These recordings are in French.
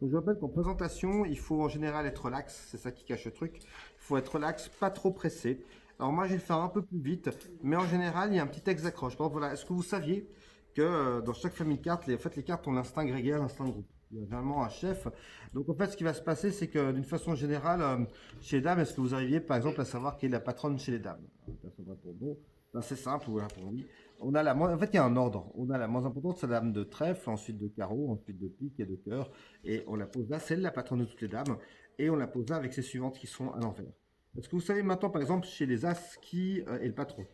Donc, je rappelle qu'en présentation, il faut en général être relax, c'est ça qui cache le truc. Il faut être relax, pas trop pressé. Alors moi, je vais le faire un peu plus vite, mais en général, il y a un petit texte d'accroche. Par exemple, voilà, est-ce que vous saviez que dans chaque famille de cartes, en fait, les cartes ont l'instinct grégaire, l'instinct de groupe. Il y a vraiment un chef. Donc en fait, ce qui va se passer, c'est que d'une façon générale, chez les dames, est-ce que vous arriviez par exemple à savoir qui est la patronne chez les dames? Personne répond non. Ben, c'est simple, voilà, pour oui. On a en fait, il y a un ordre. On a la moins importante, c'est la dame de trèfle, ensuite de carreau, ensuite de pique et de cœur. Et on la pose là, c'est la patronne de toutes les dames. Et on la pose là avec ses suivantes qui sont à l'envers. Est-ce que vous savez maintenant, par exemple, chez les As, qui est le patron?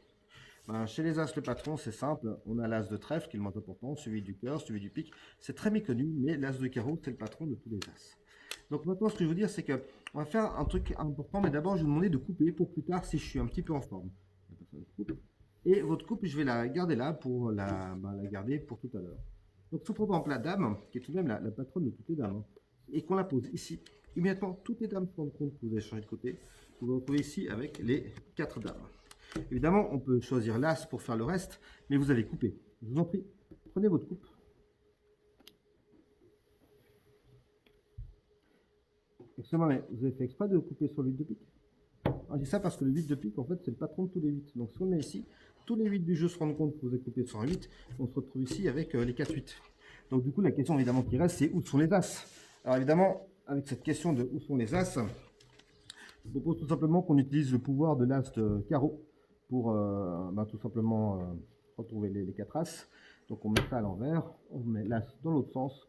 Ben, chez les As, le patron, c'est simple. On a l'As de trèfle, qui est le moins important, celui du cœur, celui du pique. C'est très méconnu, mais l'As de carreau, c'est le patron de tous les As. Donc maintenant, ce que je veux dire, c'est que on va faire un truc important, mais d'abord, je vais vous demander de couper pour plus tard si je suis un petit peu en forme. La personne coupe. Et votre coupe, je vais la garder là pour la garder pour tout à l'heure. Donc, si on prend par exemple la dame, qui est tout de même la patronne de toutes les dames, hein, et qu'on la pose ici, immédiatement, toutes les dames se rendent compte que vous avez changé de côté. Vous vous retrouvez ici avec les 4 dames. Évidemment, on peut choisir l'as pour faire le reste, mais vous avez coupé. Je vous en prie, prenez votre coupe. Excusez-moi, mais vous avez fait exprès de couper sur le 8 de pique? Je dis ça parce que le 8 de pique, en fait, c'est le patron de tous les 8. Donc, si on met ici, tous les 8 du jeu se rendent compte que vous avez coupé sur un 8. On se retrouve ici avec les 4-8. Donc, du coup, la question évidemment qui reste, c'est où sont les As? Alors, évidemment, avec cette question de où sont les As, je vous propose tout simplement qu'on utilise le pouvoir de l'As de carreau pour tout simplement retrouver les 4 As. Donc, on met ça à l'envers, on met l'As dans l'autre sens,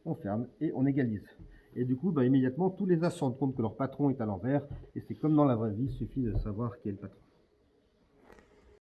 on ferme et on égalise. Et du coup, immédiatement, tous les As se rendent compte que leur patron est à l'envers. Et c'est comme dans la vraie vie, il suffit de savoir qui est le patron.